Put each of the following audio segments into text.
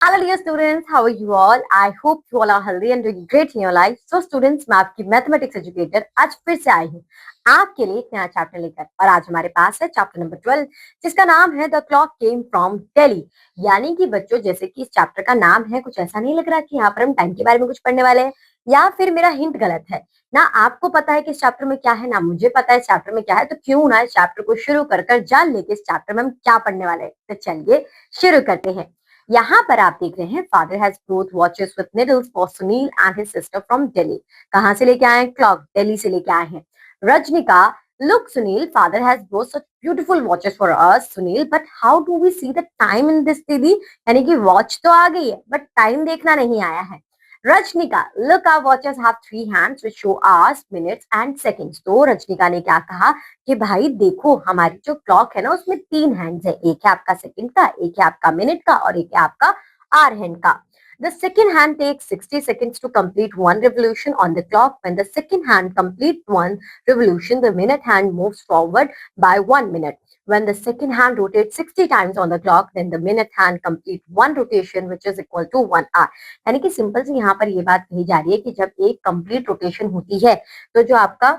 Hello dear students, how are you all? I hope you all are healthy and doing great in your life. So students, मैं आपकी mathematics educator आज फिर से आई हूँ आपके लिए एक नया चैप्टर लेकर और आज हमारे पास है चैप्टर नंबर 12 जिसका नाम है the clock came from Delhi. यानी कि बच्चों जैसे कि इस चैप्टर का नाम है कुछ ऐसा नहीं लग रहा कि यहाँ पर हम टाइम के बारे में कुछ पढ़ने वाले हैं या फिर मेरा हिंट गलत है। ना आपको पता है कि इस चैप्टर में क्या है ना मुझे पता है इस चैप्टर में क्या है, तो क्यों ना इस चैप्टर को शुरू कर जान लेके इस चैप्टर में हम क्या पढ़ने वाले हैं। तो चलिए शुरू करते हैं। यहाँ पर आप देख रहे हैं father has broth watches with needles for Sunil and his sister from Delhi. कहाँ से लेके आए हैं? क्लॉक, दिल्ली से लेके आए हैं। Rajnika, look Sunil, father has brought such beautiful watches for us Sunil, but how do we see the time in this दीदी? यानी कि वॉच तो आ गई है बट टाइम देखना नहीं आया है। Rajnika, look our watches have three hands which show hours, minutes and seconds। तो रजनिका ने क्या कहा कि भाई देखो हमारी जो क्लॉक है ना उसमें तीन हैंड्स है, एक है आपका सेकंड का, एक है आपका मिनट का और एक है आपका आवर हैंड का। The second hand takes 60 seconds to complete one revolution on the clock. When the second hand completes one revolution, the minute hand moves forward by 1 minute. When the second hand rotates 60 times on the clock, then the minute hand completes one rotation which is equal to 1 hour. यानी कि simple से यहाँ पर ये बात कही जा रही है कि जब एक कंप्लीट रोटेशन होती है तो जो आपका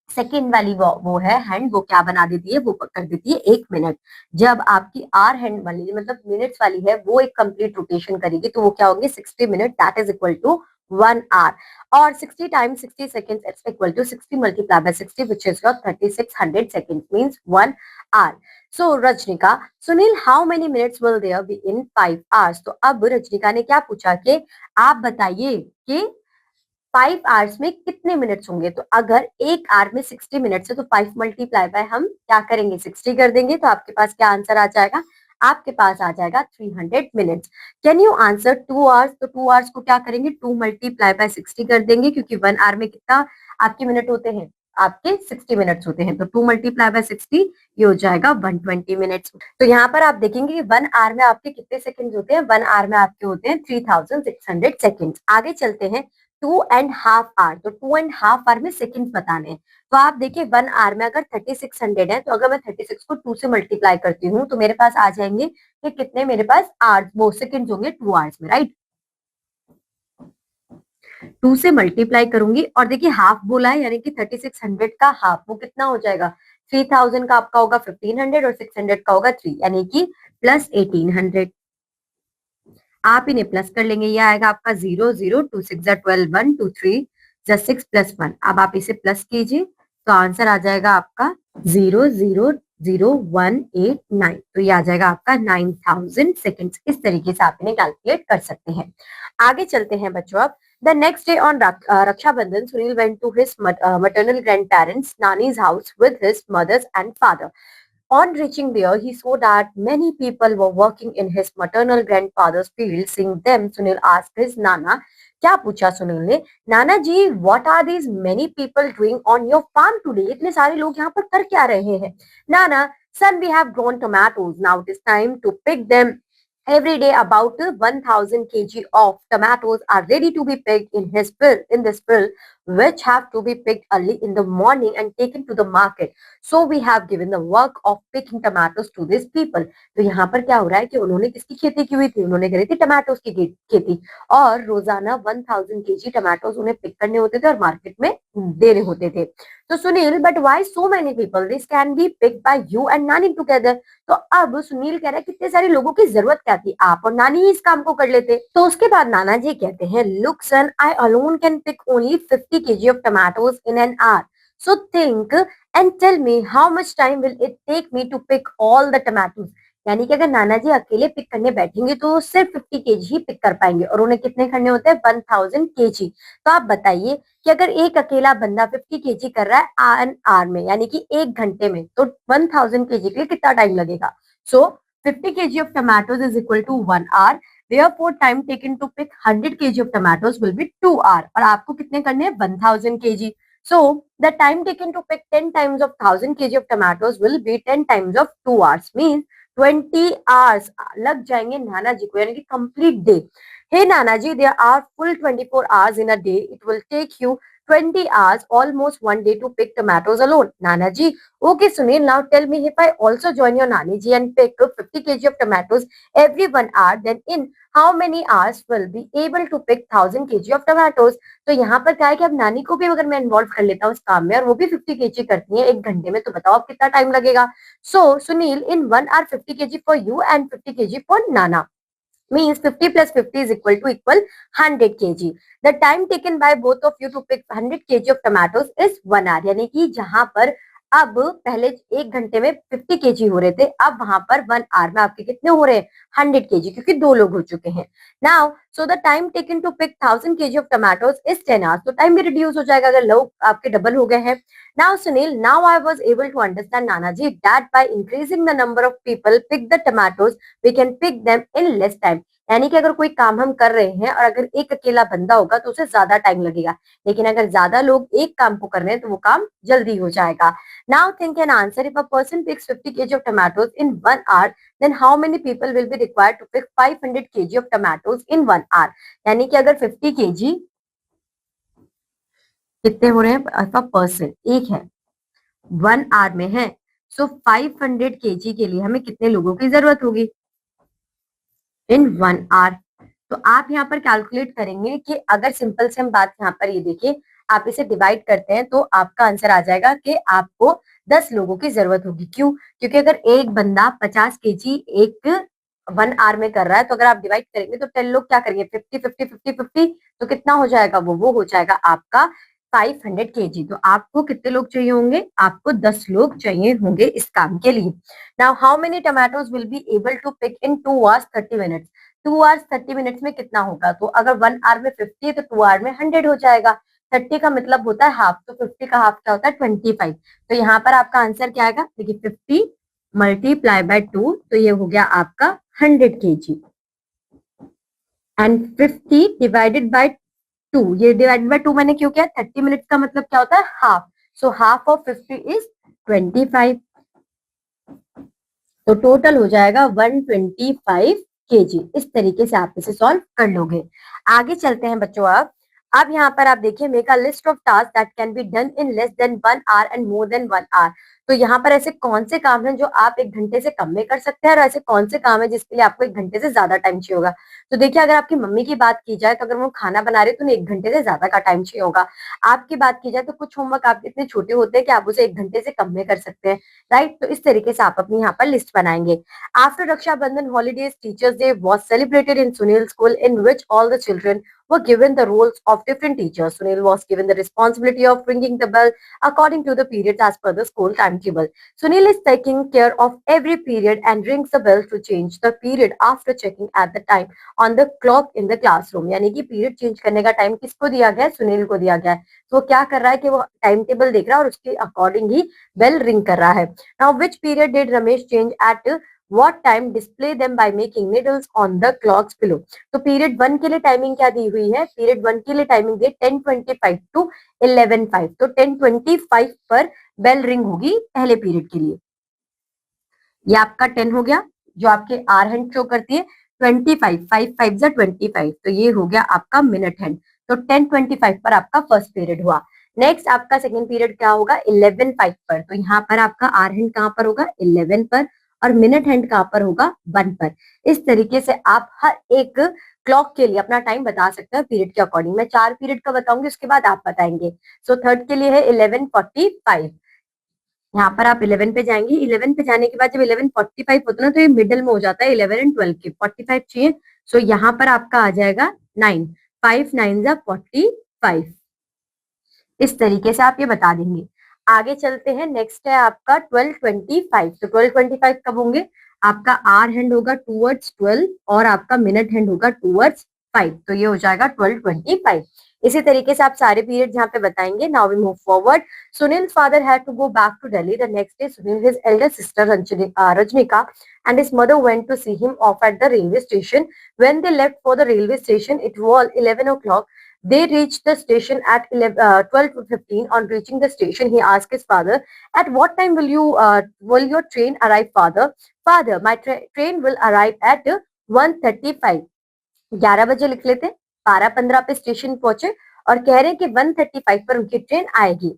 सेकेंड वाली वो है हैंड, वो क्या बना देती है, वो कर देती है 1 मिनट। जब आपकी आर हैंड वाली मतलब मिनट्स वाली है वो एक कंप्लीट रोटेशन करेगी तो वो क्या होंगे 60 minute, that is equal to 1 hour. और 60 times 60 seconds it's equal to 60 multiply by 60 which is your 3600 seconds means 1 hour. So Rajnika, Sunil how many minutes will there be in 5 hours. तो अब रजनिका ने क्या पूछा कि आप बताइए कि 5 आवर्स में कितने मिनट्स होंगे। तो अगर एक आवर में 60 मिनट्स है तो 5 मल्टीप्लाई बाय हम क्या करेंगे 60 कर देंगे तो आपके पास क्या आंसर आ जाएगा, आपके पास आ जाएगा 300 minutes. Can you answer 2 hours? तो 2 आवर्स को क्या करेंगे 2 मल्टीप्लाई बाय 60 कर देंगे क्योंकि 1 आवर में कितना आपके मिनट होते हैं, आपके 60 मिनट्स होते हैं। तो 2 मल्टीप्लाई बाय 60 ये हो जाएगा 120 मिनट्स। तो यहाँ पर आप देखेंगे कि 1 आवर में आपके कितने सेकंड होते हैं, 1 आवर में आपके होते हैं 3600 सेकंड। आगे चलते हैं 2.5 आवर। तो 2.5 आवर में सेकंड्स बताने हैं। तो आप देखिए 1 आवर में अगर 3600 है तो अगर मैं 36 को 2 से मल्टीप्लाई करती हूँ तो मेरे पास आ जाएंगे कि कितने मेरे पास आवर्स वो सेकंड्स होंगे 2 आवर्स में, राइट। 2 से मल्टीप्लाई करूंगी और देखिए हाफ बोला है यानी कि 3600 का हाफ वो कितना हो जाएगा 3000 का आपका होगा 1500 और 600 का होगा 3 यानी कि प्लस 1800। आप इन्हें प्लस कर लेंगे, ये आएगा आपका 0 0 2 6 12 1 2 3 6 + 1। अब आप इसे प्लस कीजिए तो आंसर आ जाएगा आपका 0 0 0 1 8 9। तो ये आ जाएगा आपका 9000 सेकेंड्स। इस तरीके से आप इन्हें कैलकुलेट कर सकते हैं। आगे चलते हैं बच्चों। अब the next day on Rakshabandhan Sunil went to his maternal grandparents Nani's house with his mothers and father. On reaching there, he saw that many people were working in his maternal grandfather's field. Seeing them, Sunil asked his Nana, क्या पूछा सुनील ने, नाना जी what are these many people doing on your farm today? इतने सारे लोग यहाँ पर कर क्या रहे हैं? नाना, son, we have grown tomatoes. Now it is time to pick them. Every day, about 1000 kg of tomatoes are ready to be picked in this field, which have to be picked early in the morning and taken to the market. So we have given the work of picking tomatoes to these people. तो यहाँ पर क्या हो रहा है कि उन्होंने किसकी खेती की हुई थी, उन्होंने करी थी टमाटोस की खेती और रोजाना 1000 केजी टमाटोस उन्हें पिक करने होते थे और मार्केट में देने होते थे। तो Sunil, but why so many people, this can be picked bye you and नानी टुगेदर। तो अब सुनील कह रहा है कितने सारे लोगों की जरूरत क्या थी, आप और नानी ही इस काम को कर लेते। तो उसके बाद नाना जी कहते हैं, look son, I alone can pick only 50 kg of tomatoes in an hour, so think and tell me how much time will it take me to pick all the tomatoes. यानी कि अगर नाना जी अकेले पिक करने बैठेंगे तो सिर्फ 50 KG ही pick कर पाएंगे और उन्हें कितने करने होते हैं 1000 केजी। तो आप बताइए कि अगर एक अकेला बंदा 50 केजी कर रहा है एन आवर में यानी कि 1 घंटे में तो 1000 केजी के लिए कितना टाइम लगेगा। सो 50 kg of tomatoes is equal to 1 hour. Therefore, time taken to pick 100 kg of tomatoes will be 2 hour. और आपको कितने करने हैं 1000 kg. So, the time taken to pick 10 times of 1000 kg of tomatoes will be 10 times of 2 hours. Means 20 hours लग जाएंगे नाना जी को यानी कि complete day. Hey Nana ji, there are full 24 hours in a day. It will take you 20 hours, almost one day to pick tomatoes alone. Nana ji, okay Sunil, now tell me if I also join your Nani ji and pick 50 kg of tomatoes every 1 hour, then in how many hours will be able to pick 1000 kg of tomatoes? तो यहाँ पर क्या है कि अब नानी को भी अगर मैं इन्वॉल्व कर लेता हूँ इस काम में और वो भी 50 केजी करती है 1 घंटे में, तो बताओ अब कितना टाइम लगेगा? सो सुनील, इन 1 hour 50 kg for you and 50 kg for Nana, means 50 plus 50 is equal 100 kg. The time taken by both of you to pick 100 kg of tomatoes is 1 hour. यानी कि जहां पर अब पहले 1 घंटे में 50 केजी हो रहे थे, अब वहां पर 1 hour में आपके कितने हो रहे हैं? 100 केजी, क्योंकि 2 लोग हो चुके हैं. Now so the time taken to pick 1000 kg of tomatoes is 10 hours. तो टाइम भी रिड्यूस हो जाएगा अगर लोग आपके डबल हो गए हैं. Now Sunil, now I was able to understand Nanaji that by increasing the number of people pick the tomatoes, we can pick them in less time. यानी कि अगर कोई काम हम कर रहे हैं और अगर एक अकेला बंदा होगा तो उसे ज्यादा टाइम लगेगा, लेकिन अगर ज्यादा लोग एक काम को कर रहे हैं तो वो काम जल्दी हो जाएगा. Now think an answer, if a person picks 50 kg of tomatoes in 1 hour, then how many people will be required to pick 500 kg of tomatoes in 1 hour? यानी कि अगर 50 kg कितने हो रहे हैं पर पर्सन, एक है 1 hour में है, सो 500 kg के लिए हमें कितने लोगों की जरूरत होगी इन 1 hour? तो आप यहाँ पर कैलकुलेट करेंगे कि अगर सिंपल से हम बात यहाँ पर ये देखिए, आप इसे डिवाइड करते हैं तो आपका आंसर आ जाएगा कि आपको 10 लोगों की जरूरत होगी. क्यों? क्योंकि अगर एक बंदा 50 केजी एक 1 hour में कर रहा है, तो अगर आप डिवाइड करेंगे तो 10 लोग क्या करेंगे? 50 50 50 50, तो कितना हो जाएगा? वो हो जाएगा आपका 500 केजी. तो आपको कितने लोग चाहिए होंगे? आपको 10 लोग चाहिए होंगे इस काम के लिए. Now how many tomatoes will be able to pick in 2 hours 30 minutes? 2 hours 30 minutes में कितना होगा? तो अगर 1 hour में 50 है तो 2 hour में 100 हो जाएगा. 30 का मतलब होता है हाफ, तो 50 का हाफ क्या होता है? 25. तो यहाँ पर आपका आंसर क्या आएगा? देखिए 50 मल्टीप्लाई बाय 2, तो ये हो गया आपका 100 केजी, एंड 50 डिवाइडेड बाय 2, ये डिवाइडेड बाय 2 मैंने क्यों किया? 30 मिनट्स का मतलब क्या होता है? Half. So half of 50 is 25. तो टोटल हो जाएगा 125 केजी. इस तरीके से आप इसे सॉल्व कर लोगे. आगे चलते हैं बच्चों. अब यहाँ पर आप देखिए, make a list of task that can be done in less than 1 hour and more than 1 hour. तो यहाँ पर ऐसे कौन से काम हैं जो आप 1 घंटे से कम में कर सकते हैं और ऐसे कौन से काम है जिसके लिए आपको 1 घंटे से ज्यादा टाइम चाहिए होगा? तो देखिए, अगर आपकी मम्मी की बात की जाए तो अगर वो खाना बना रहे तो उन्हें 1 घंटे से ज्यादा का टाइम चाहिए होगा. आपकी बात की जाए तो कुछ होमवर्क आपके इतने छोटे होते हैं कि आप उसे 1 घंटे से कम में कर सकते हैं, राइट? तो इस तरीके से आप अपनी यहाँ पर लिस्ट बनाएंगे. After Rakshabandhan holidays, teachers day was celebrated in Sunil school, in which all the children were given the roles of different teachers. Sunil was given the responsibility of ringing the bell according to the periods as per the school timetable. Sunil is taking care of every period and rings the bell to change the period after checking at the time on the clock in the classroom. यानी कि period change करने का time किसको दिया गया है? सुनील को दिया गया है. तो वो क्या कर रहा है कि वो टाइम टेबल देख रहा है और उसके अकॉर्डिंग ही बेल रिंग कर रहा है. Now which period did Ramesh change at what time? display them by making needles on the clocks below. तो पीरियड 1 के लिए टाइमिंग क्या दी हुई है? पीरियड 1 के लिए टाइमिंग दी 10:25 to 11:05. तो 10:25 पर बेल रिंग होगी पहले पीरियड के लिए. ये आपका 10 हो गया, जो आपके आर हैंड शो करती है. 25, 5 5 जा 25, तो ये हो गया आपका मिनट हैंड. तो 10:25 पर आपका फर्स्ट पीरियड हुआ. नेक्स्ट आपका सेकंड पीरियड क्या होगा? 11:05 पर. तो यहाँ पर आपका आर हैंड कहाँ पर होगा? 11 पर, और मिनट हैंड कहाँ पर होगा? 1 पर. इस तरीके से आप हर एक क्लॉक के लिए अपना टाइम बता सकते हैं पीरियड के अकॉर्डिंग. मैं 4 पीरियड का बताऊंगी, उसके बाद आप बताएंगे. सो थर्ड के लिए है 11:45. यहाँ पर आप 11 पे जाएंगे. 11 पे जाने के बाद जब 11:45 होता है ना, तो ये मिडिल में हो जाता है 11 एंड 12 के. 45 चाहिए, सो यहाँ पर आपका आ जाएगा 9. 5 9 जा 45. इस तरीके से आप ये बता देंगे. आगे चलते हैं. नेक्स्ट है आपका 12:25. तो 12:25 कब होंगे? आपका आर हैंड होगा टूवर्ड्स 12 और आपका मिनट हैंड होगा टूवर्ड्स 5. तो ये हो जाएगा 12:25. इसी तरीके से आप सारे पीरियड यहाँ पे बताएंगे. Now we move forward. Sunil father had to go back to Delhi the next day. Sunil his elder sister Rajnika and his mother went to see him off at the railway station. When they left for the railway station, it was 11 o'clock. They reached the station at 12:15. On reaching the station, he asked his father, "At what time will your train arrive, father?" "Father, my train will arrive at 1:35." 11 बजे लिख लेते. 12:15 पे station पहुंचे और कह रहे हैं कि 1:35 पर उनकी ट्रेन आएगी।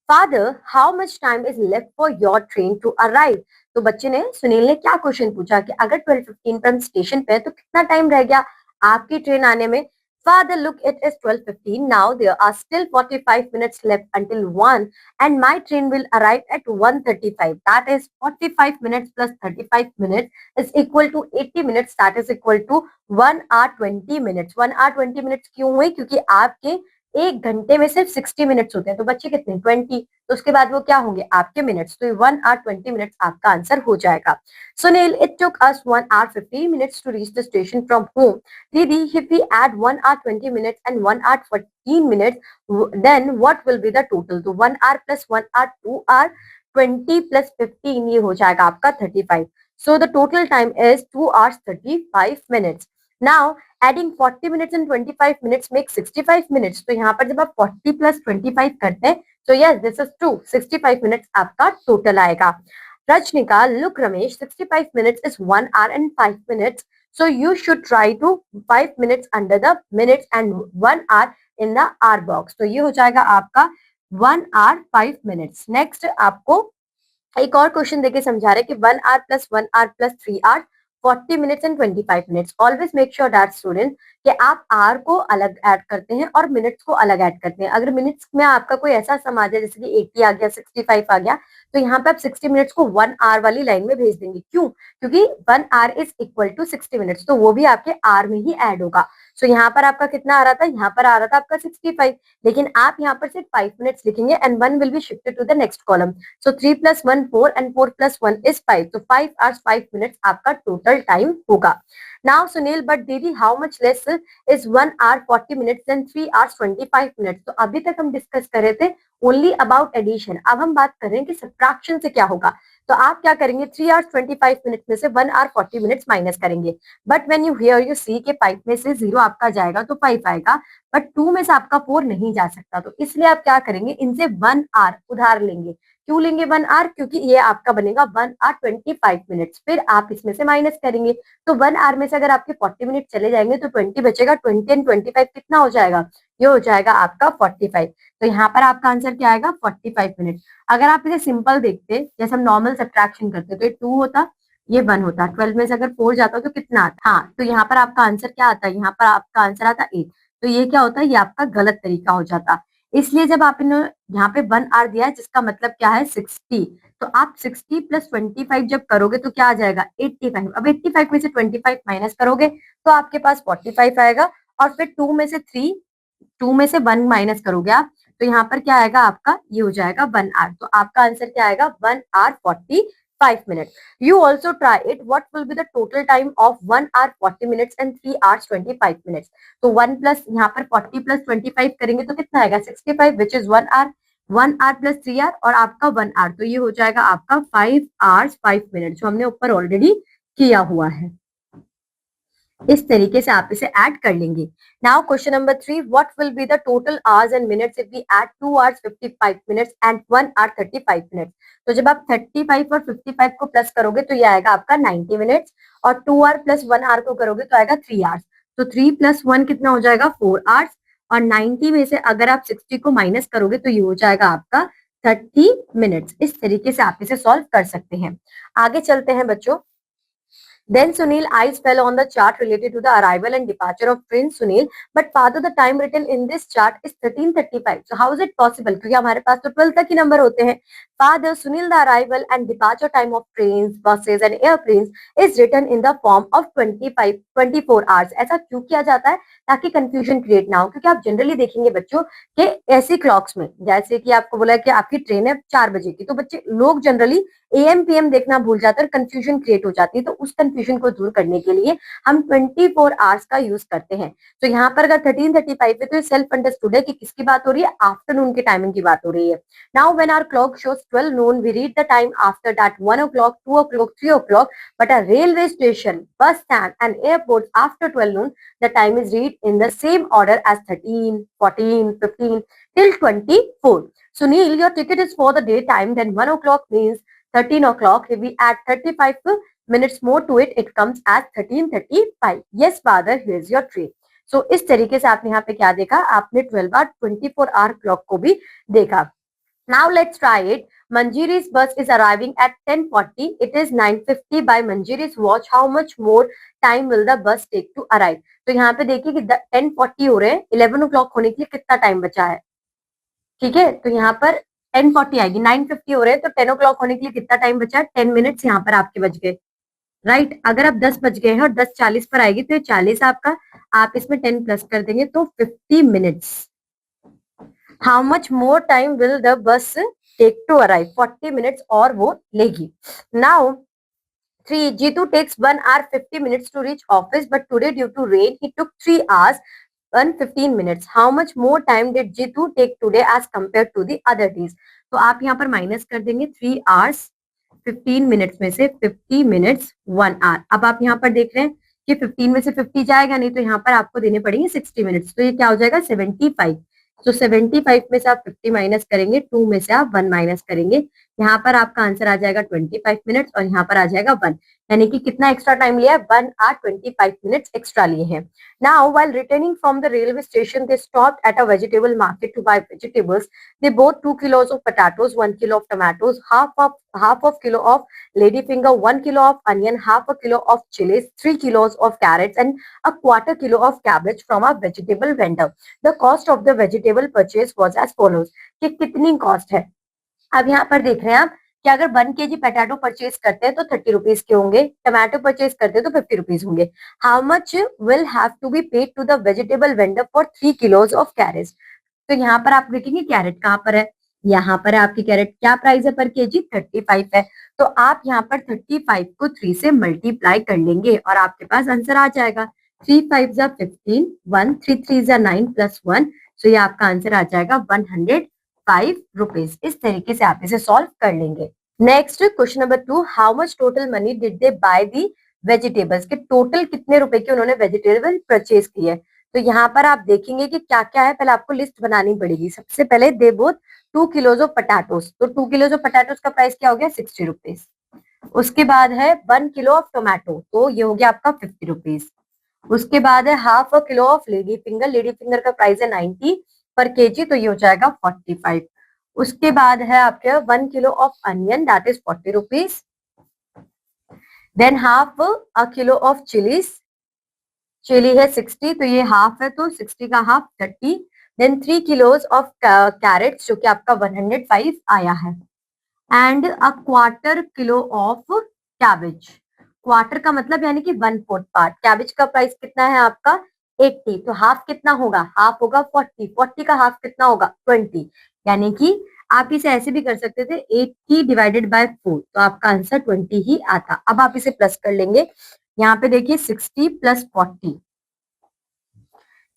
Father, how much time is left for your train to arrive? तो बच्चे ने, सुनील ने क्या क्वेश्चन पूछा कि अगर 12:15 पर हम स्टेशन पे है तो कितना टाइम रह गया आपकी ट्रेन आने में? Father, look, it is 12:15 now. There are still 45 minutes left until 1, and my train will arrive at 1:35. That is 45 minutes plus 35 minutes is equal to 80 minutes. That is equal to 1 hour 20 minutes. 1 hour 20 minutes क्यों हुई? क्योंकि आपके एक घंटे में सिर्फ 60 minutes होते हैं, तो बच्चे कितने? 20। तो उसके बाद वो क्या होंगे? आपके मिनट्स। तो 1 hour 20 minutes आपका आंसर हो जाएगा। Sunil, it took us 1 hour 15 minutes to reach the station from home. Didi, if we add 1 hour 20 minutes and 1 hour 14 minutes, then what will be the total? तो 1 hour plus 1 hour 2 hour 20 plus 15 ये हो जाएगा आपका 35. So the total time is 2 hours 35 minutes. Now adding 40 minutes and 25 minutes makes 65 minutes. तो यहाँ पर जब आप 40 plus 25 करते हैं, so yes, this is true. 65 minutes आपका total आएगा। Rajnika, look Ramesh, 65 minutes is 1 hour and 5 minutes. So you should try to 5 minutes under the minutes and 1 hour in the hour box. तो ये हो जाएगा आपका 1 hour 5 minutes. Next आपको एक और क्वेश्चन देके समझा रहे कि 1 hour plus 1 hour plus 3 hours 40 minutes and 25 minutes. Always make sure that student कि आप आर को अलग ऐड करते हैं और मिनट्स को अलग ऐड करते हैं। अगर मिनट्स में आपका कोई ऐसा सम आ जाए जैसे कि 80 आ गया, 65 आ गया, तो यहाँ पे आप 60 मिनट्स को 1 आर वाली लाइन में भेज देंगे। क्यों? क्योंकि 1 hour is equal to 60 minutes, तो वो भी आपके आर में ही ऐड होगा। सो यहाँ पर आपका कितना आ रहा था? यहाँ पर आ रहा था आपका 65, लेकिन आप यहाँ पर सिर्फ 5 मिनट्स लिखेंगे and 1 will be shifted to the next column. So 3 + 1 4 and 4 + 1 is 5, तो 5 hours 5 minutes आपका टोटल टाइम होगा। नाउ सुनील, बट दीदी how much less is 1 hour 40 minutes and 3 hours 25 minutes? तो अभी तक हम डिस्कस कर रहे थे ओनली अबाउट एडिशन। अब हम बात कर रहे हैं कि सब्ट्रैक्शन से क्या होगा। तो आप क्या करेंगे? 3 hours 25 minutes में से 1 hour 40 minutes माइनस करेंगे। But when you hear you see के 5 में से 0 आपका जाएगा तो 5 आएगा, बट 2 में से आपका 4 नहीं जा सकता, तो इसलिए आप क्या करेंगे? इनसे 1 hour उधार लेंगे। क्यों लेंगे 1 hour? क्योंकि ये आपका बनेगा 1 hour 25 minutes, फिर आप इसमें से माइनस करेंगे। तो 1 hour में से अगर आपके 40 मिनट चले जाएंगे तो 20 बचेगा। 20 एंड 25 कितना हो जाएगा? ये हो जाएगा आपका 45। तो यहाँ पर आपका आंसर क्या आएगा? 45 मिनट। अगर आप इसे सिंपल देखते, जैसे हम नॉर्मल सब्ट्रैक्शन करते, तो ये 2 होता, ये 1 होता, 12 में से अगर 4 जाता तो कितना आता? हाँ, तो यहाँ पर आपका आंसर क्या आता है? यहाँ पर आपका आंसर आता 8। तो ये क्या होता है? ये आपका गलत तरीका हो जाता। इसलिए जब आप यहाँ पे 1 आर दिया है, जिसका मतलब क्या है? 60, तो आप 60 + 25 जब करोगे तो क्या आ जाएगा? 85। अब 85 में से 25 माइनस करोगे तो आपके पास 45 आएगा, और फिर 2 में से 3, 2 में से 1 माइनस करोगे आप, तो यहाँ पर क्या आएगा आपका? ये हो जाएगा 1 आवर। तो आपका आंसर क्या आएगा? 1 hour 45 minutes. You also try it. What will be the total time of 1 hour 40 minutes and 3 hours 25 minutes? तो 1 प्लस यहाँ पर 40 + 25 करेंगे तो कितना आएगा? 65, which is 1 hour। 1 hour + 3 hour और आपका 1 hour, तो ये हो जाएगा आपका 5 hours 5 minutes, जो हमने ऊपर ऑलरेडी किया हुआ है। इस तरीके से आप इसे ऐड कर लेंगे। Now question number 3, what will be the total hours and minutes if we add 2 hours 55 minutes and 1 hour 35 minutes? तो जब आप 35 और 55 को प्लस करोगे तो ये आएगा आपका 90 मिनट्स, और 2 hour + 1 hour को करोगे तो आएगा 3 hours। तो 3 + 1 कितना हो जाएगा? 4 hours, और 90 में से अगर आप 60 को माइनस करोगे तो ये हो जाएगा आपका 30 मिनट्स। इस तरीके से आप इसे सॉल्व कर सकते हैं। आगे चलते हैं बच्चों। Then Sunil, eyes fell on the chart related to the arrival and departure of Prince Sunil. But father, the time written in this chart is 13:35. So how is it possible? क्योंकि हमारे पास तो 12 तक ही नंबर होते हैं। Father, Sunil, the arrival and departure time of trains, buses and airplanes is written in the form of 24 hours. ऐसा क्यों किया जाता है? ताकि कंफ्यूजन क्रिएट ना हो। क्योंकि आप जनरली देखेंगे बच्चों कि ऐसी क्लॉक्स में, जैसे कि आपको बोला कि आपकी ट्रेन है 4 बजे की, तो बच्चे लोग जनरली एएम पीएम देखना भूल जाते हैं और कंफ्यूजन क्रिएट हो जाती है। तो उस कंफ्यूजन को दूर करने के लिए हम 24 आवर्स का यूज करते हैं। तो यहाँ पर अगर 13:35 है तो सेल्फ अंडरस्टूड है कि किसकी बात हो रही है? आफ्टरनून की टाइमिंग की बात हो रही है। Now when hour clock shows 12 noon, we read the time after that 1 o'clock, 2 o'clock, 3 o'clock, but a railway station, bus stand and airports after 12 noon, the time is read in the same order as 13, 14, 15 till 24. Sunil, your ticket is for the daytime, then 1 o'clock means 13 o'clock. If we add 35 minutes more to it, it comes as 13:35. Yes, father, here's your train. सो इस तरीके से आपने यहाँ पे क्या देखा, आपने 12 our 24 hour clock को भी देखा। Now let's try it. Manjiri's bus is arriving at 10:40. It is 9:50 by Manjiri's watch. How much more time will the bus take to arrive? तो यहाँ पे देखिए कि 10:40 हो रहे हैं, 11 o'clock होने के लिए कितना टाइम बचा है। ठीक है, तो यहाँ पर 10:40 आएगी, 9:50 हो रहे हैं तो 10 o'clock होने के लिए कितना टाइम बचा है, 10 मिनट्स यहाँ पर आपके बच गए। राइट, अगर आप 10 बज गए हैं और 10:40 पर आएगी तो ये 40 आपका, आप इसमें 10 प्लस कर देंगे तो 50 minutes. How much more time will the bus take to arrive, 40 minutes और वो लेगी। Now 3, Jitu takes 1 hour 50 minutes to reach office, but today due to rain he took 3 hours and 15 minutes. How much more time did Jitu take today as compared to the other days? तो आप यहाँ पर minus कर देंगे 3 hours 15 minutes में से 50 minutes 1 hour। अब आप यहाँ पर देख रहे हैं कि 15 में से 50 जाएगा नहीं, तो यहाँ पर आपको देने पड़ेंगे 60 मिनट्स, तो ये क्या हो जाएगा 75। तो 75 में से आप 50 माइनस करेंगे, 2 में से आप 1 माइनस करेंगे, यहाँ पर आपका आंसर आ जाएगा 25 मिनट्स और यहाँ पर आ जाएगा 1, यानी कि कितना एक्स्ट्रा टाइम लिया है, 1 hour 25 मिनट्स एक्स्ट्रा लिए हैं। Now while returning from the railway station they stopped at a vegetable market to buy vegetables. They bought 2 kilos of potatoes, 1 kilo of tomatoes, half of kilo of ladyfinger, 1 kilo of onion, half a kilo of chilies, 3 kilos of carrots, and a quarter kilo of cabbage from a vegetable vendor. The cost of the vegetable purchase was as follows. कि कितनी cost है। अब यहाँ पर देख रहे हैं आप कि अगर 1 kg पोटैटो परचेज करते हैं तो 30 रुपीज के होंगे, टमाटो परचेज करते हैं तो 50 रुपीज होंगे। How much will have to be paid to the vegetable vendor for 3 kilos of carrot. तो यहाँ पर आप देखेंगे कैरेट कहाँ पर है, यहाँ पर आपकी कैरेट क्या प्राइस है पर केजी, 35 है। तो आप यहाँ पर 35 को 3 से मल्टीप्लाई कर लेंगे और आपके पास आंसर आ जाएगा। 3 5 15, 1 3 3 9 प्लस 1, तो ये आपका आंसर आ जाएगा 105 रुपीज। इस तरीके से आप इसे सॉल्व कर लेंगे। Next question number 2, how much total money did they by the vegetables, के टोटल कितने रुपए के उन्होंने वेजिटेबल परचेज किए। तो यहाँ पर आप देखेंगे कि क्या क्या है, पहले आपको लिस्ट बनानी पड़ेगी। सबसे पहले they both 2 kilos of potatoes, तो 2 kilos ऑफ पटाटोस का प्राइस क्या हो गया 60 रुपीज। उसके बाद है 1 किलो ऑफ टोमेटो, तो ये हो गया आपका 50 रुपीज। उसके बाद है half a kilo of lady finger, lady finger का प्राइस है 90 पर केजी, तो ये हो जाएगा 45। उसके बाद है आपके 1 kilo of onion, that is 40 rupees. Then half a kilo of chillies, chilli है 60, तो ये हाफ है तो 60 का half 30। Then 3 kilos of carrots जो कि आपका 105 आया है। And a quarter kilo of cabbage, quarter का मतलब यानी कि 1/4 पार्ट। कैबेज का प्राइस कितना है आपका 80, तो हाफ कितना होगा, हाफ होगा 40, 40 का हाफ कितना होगा 20, यानी कि आप इसे ऐसे भी कर सकते थे 80 डिवाइडेड बाय 4, तो आपका आंसर 20 ही आता। अब आप इसे प्लस कर लेंगे, यहाँ पे देखिए 60 प्लस 40,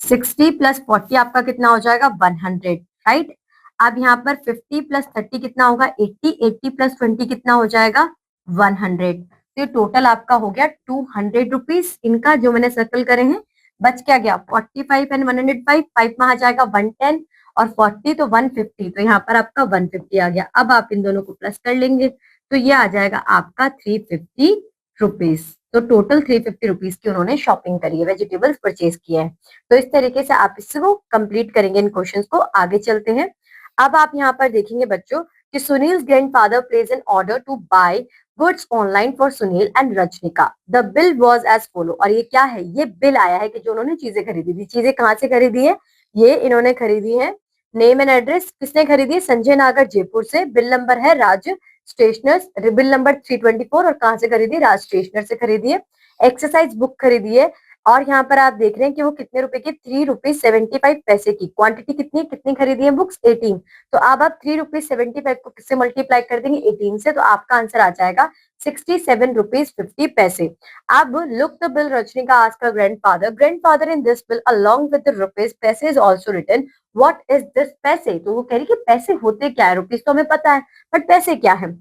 60 प्लस 40 आपका कितना हो जाएगा 100, राइट। अब यहाँ पर 50 प्लस 30 कितना होगा 80, 80 प्लस 20 कितना हो जाएगा 100, तो ये टोटल आपका हो गया 200 रुपीज। इनका जो मैंने सर्कल करे हैं, बच क्या गया 45 एंड 105, 5 में आ जाएगा 110 और 40 तो 150, तो यहाँ पर आपका 150 आ गया। अब आप इन दोनों को प्लस कर लेंगे तो ये आ जाएगा आपका 350 रुपीज। तो टोटल 350 रुपीज की उन्होंने शॉपिंग करी है, वेजिटेबल्स परचेज किए हैं। तो इस तरीके से आप इसको कंप्लीट करेंगे इन क्वेश्चंस को। आगे चलते हैं। अब आप यहाँ पर देखेंगे बच्चों कि Sunil grandfather place an order to buy goods online for Sunil and Rajnika. The bill was as follow, और ये क्या है, ये बिल आया है कि जो उन्होंने चीजें खरीदी थी। चीजें कहाँ से खरीदी है, ये इन्होंने खरीदी है। नेम एंड एड्रेस किसने खरीदी है, संजय नागर जयपुर से। बिल नंबर है राज स्टेशनर्स, बिल नंबर 324, और कहाँ से खरीदी, राज स्टेशनर से खरीदी है। एक्सरसाइज बुक खरीदी है, और यहाँ पर आप देख रहे हैं कि वो कितने रुपए की, 3 रुपीज 75 पैसे की। क्वांटिटी कितनी कितनी खरीदी है बुक्स 18, तो अब आप 3 रुपीज 75 को किससे मल्टीप्लाई कर देंगे 18 से, तो आपका आंसर आ जाएगा 67 रुपीज 50 पैसे। अब लुक द बिल रजनी का ask grandfather in this bill along with the rupees paise is also written, what is this paise. तो वो कह रही कि पैसे होते क्या है, रुपीज तो हमें पता है बट पैसे क्या है।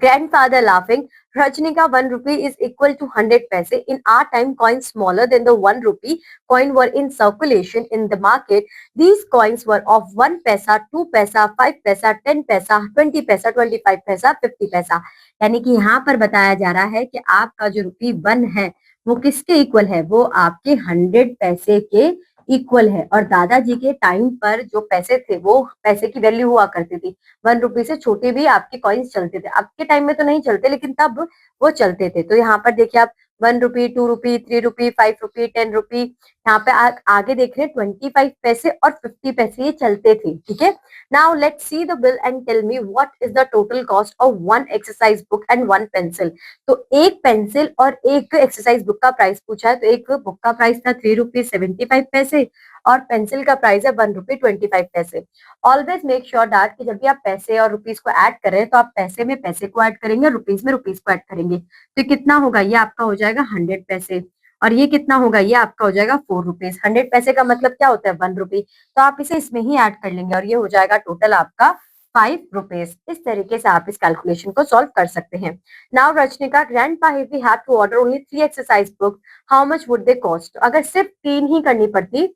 Grandfather laughing, Rajnika 1 rupee is equal to 100 paise. In our time, coins smaller than the 1 rupee coin were in circulation in the market. These coins were of 1 paisa, 2 paisa, 5 paisa, 10 paisa, 20 paisa, 25 paisa, 50 paisa. यानी कि यहाँ पर बताया जा रहा है कि आपका जो रुपी 1 है वो किसके इक्वल है, वो आपके 100 पैसे के इक्वल है। और दादाजी के टाइम पर जो पैसे थे वो पैसे की वैल्यू हुआ करती थी, 1 रुपए से छोटे भी आपके कॉइन्स चलते थे। आपके टाइम में तो नहीं चलते, लेकिन तब वो चलते थे। तो यहाँ पर देखिए आप 1 रुपी, 2 रुपी, 3 रुपी, 5 रुपी, 10 रुपी, यहाँ पे आगे देख रहे हैं 25 पैसे और 50 पैसे ये चलते थे। ठीक है, now let's see the bill and tell me what is the total cost of one exercise book and one pencil. तो एक पेंसिल और एक एक्सरसाइज बुक का प्राइस पूछा है। तो एक बुक का प्राइस था 3 रुपीज 75 पैसे और पेंसिल का प्राइस है 1 रुपी 25 पैसे। ऑलवेज मेक श्योर दैट कि जब भी आप पैसे और रुपीज को ऐड कर रहे हैं तो आप पैसे में पैसे को ऐड करेंगे और रुपीज में रुपीज को ऐड करेंगे। तो कितना होगा, ये आपका हो जाएगा 100 पैसे और ये कितना होगा, ये आपका हो जाएगा 4 रुपीज। 100 पैसे का मतलब क्या होता है, 1 रुपी। तो आप इसे इसमें ही ऐड कर लेंगे और ये हो जाएगा टोटल आपका 5 रुपीज। इस तरीके से आप इस कैलकुलेशन को सॉल्व कर सकते हैं। Now Rajnika, grandpa if we have to order only 3 exercise book, how much would they cost. अगर सिर्फ 3 ही करनी पड़ती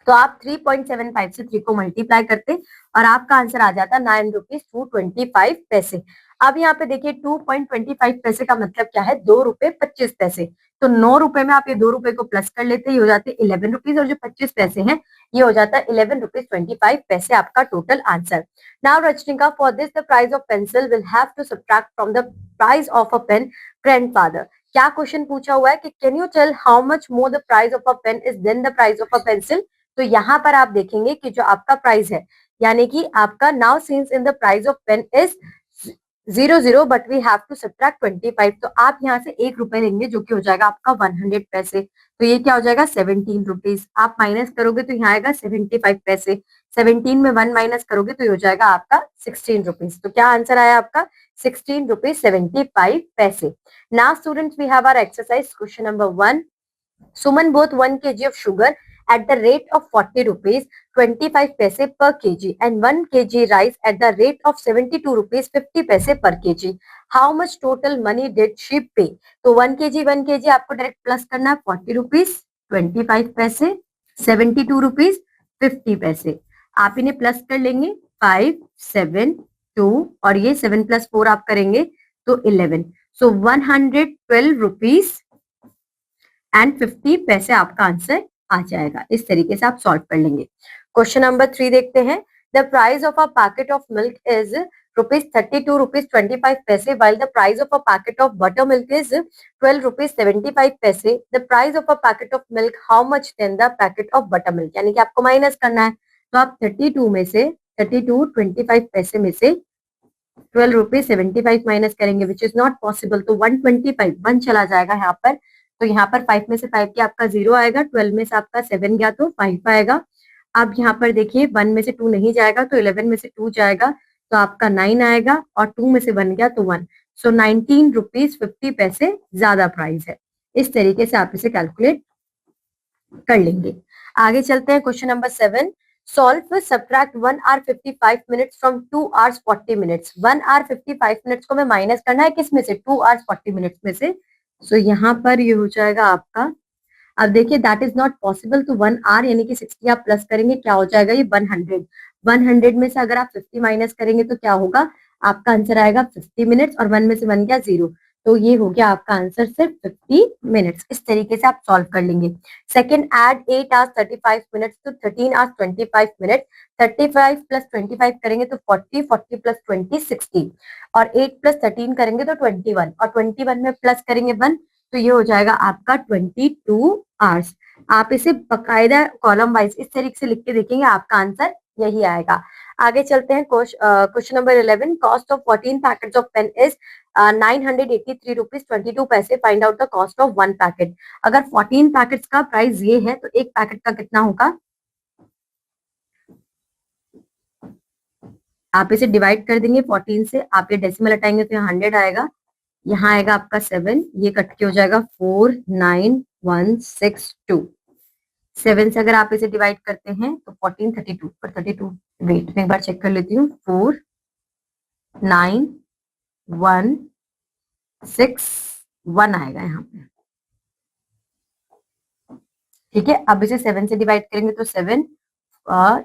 तो आप 3.75 से 3 को मल्टीप्लाई करते और आपका आंसर आ जाता 9 रुपीज 225 पैसे। अब यहाँ पे देखिए 2.25 पैसे का मतलब क्या है, 2 रुपए 25 पैसे। तो 9 रुपए में आप ये 2 रुपए को प्लस कर लेते, ये हो जाते 11 रुपीज और जो 25 पैसे हैं ये हो जाता है 11 रुपीज 25 पैसे, आपका total answer. Now Rajnika, for this the price of pencil will have to subtract from the price of a pen grandfather. क्या क्वेश्चन पूछा हुआ है कि can you tell how much more the price of a pen is than the price of a pencil. तो यहाँ पर आप देखेंगे कि जो आपका प्राइस है, यानी कि आपका now since in the price of pen is 0 but we have to subtract 25, तो आप यहाँ से 1 रुपए लेंगे जो कि हो जाएगा आपका 100 पैसे। तो ये क्या हो जाएगा 17 रुपीज। आप माइनस करोगे तो यहाँ आएगा 75 पैसे। 17 में 1 माइनस करोगे तो ये हो जाएगा आपका 16 रुपीज। तो क्या आंसर आया आपका 16 rupees 75 paise. Now students we have our exercise question number 1। Suman bought 1 kg of sugar at the rate of 40 rupees 25 paise per kg and 1 kg rice at the rate of 72 rupees 50 paise per kg. How much total money did she pay? तो 1 kg आपको direct plus करना है, 40 rupees 25 पैसे 72 rupees 50 पैसे। आप इन्हें plus कर लेंगे 5 7 2 और ये 7 + 4 आप करेंगे तो 11। सो 112 रुपीज एंड 50 पैसे आपका आंसर आ जाएगा। इस तरीके से आप सॉल्व कर लेंगे। क्वेश्चन नंबर 3 देखते हैं। The price of a packet of milk is ₹32.25 while the price of a packet of buttermilk is ₹12.75। the price of a packet of milk how much than the packet of buttermilk, यानी कि आपको minus करना है। तो आप 32 में से 32.25 पैसे में से ₹12.75 माइनस करेंगे विच इज नॉट पॉसिबल। तो 125 1 चला जाएगा यहाँ पर। तो यहाँ पर 5 में से 5 के आपका 0 आएगा, 12 में से आपका 7 गया तो 5 आएगा। अब यहाँ पर देखिए 1 में से 2 नहीं जाएगा तो 11 में से 2 जाएगा तो आपका 9 आएगा और 2 में से 1 गया तो 1। सो 19 रुपीज 50 पैसे ज्यादा प्राइस है। इस तरीके से आप इसे कैलकुलेट कर लेंगे। आगे चलते हैं question number 7। Solve subtract 1 hour 55 minutes from 2 hours 40 minutes। 1 hour 55 minutes को मैं माइनस करना है किस में से, 2 hours 40 minutes में से। सो यहाँ पर ये हो जाएगा आपका, अब देखिए दैट इज नॉट पॉसिबल। तो 1 आवर यानी कि 60 आप प्लस करेंगे क्या हो जाएगा ये 100। 100 में से अगर आप 50 माइनस करेंगे तो क्या होगा, आपका आंसर आएगा 50 मिनट्स और 1 में से 1 गया 0। तो ये हो गया आपका आंसर सिर्फ 50 मिनट्स। इस तरीके से आप सॉल्व कर लेंगे। Second, add 8 hours 35 minutes to 13 hours 25 minutes। 35 + 25 करेंगे तो 40, 40 + 20 60 और 8 + 13 करेंगे तो 21 और 21 में प्लस करेंगे 1 तो ये हो जाएगा आपका 22 आवर्स। आप इसे बकायदा कॉलम वाइज इस तरीके से लिख के देखेंगे, आपका आंसर यही आएगा। आगे चलते हैं question number 11। Cost of 14 packets of pen is 983 rupees 22 paise. Find out the cost of 1 packet. अगर 14 पैकेट्स का प्राइस ये है तो एक पैकेट का कितना होगा, आप इसे डिवाइड कर देंगे 14 से, आप ये डेसिमल हटाएंगे तो यहाँ 100 आएगा, यहाँ आएगा आपका 7, ये कट के हो जाएगा 49162। 7 से अगर आप इसे डिवाइड करते हैं तो 14 32 पर 32, वेट मैं एक बार चेक कर लेती हूँ, 49161 आएगा यहाँ पे। ठीक है, अब इसे 7 से डिवाइड करेंगे तो 7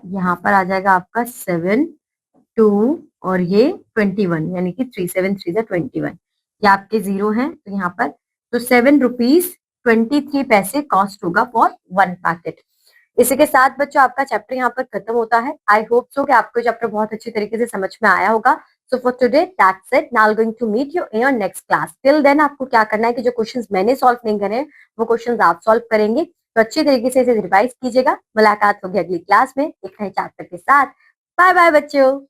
यहाँ पर आ जाएगा आपका 7 2 और ये 21 यानी कि 3 7 3 21। ये आपके 0 हैं तो यहाँ पर तो 7 रुपीज 23 पैसे कॉस्ट होगा फॉर 1 पैकेट। इसी के साथ बच्चों आपका चैप्टर यहाँ पर खत्म होता है। आई होप सो कि आपको चैप्टर बहुत अच्छी तरीके से समझ में आया होगा। So for today that's it. Now going to meet you in your next class. Till then आपको क्या करना है कि जो क्वेश्चंस मैंने सॉल्व नहीं करे वो क्वेश्चंस आप सॉल्व करेंगे। तो अच्छी तरीके से इसे रिवाइज कीजिएगा। मुलाकात होगी अगली क्लास में एक नए चैप्टर के साथ। बाय बाय बच्चों।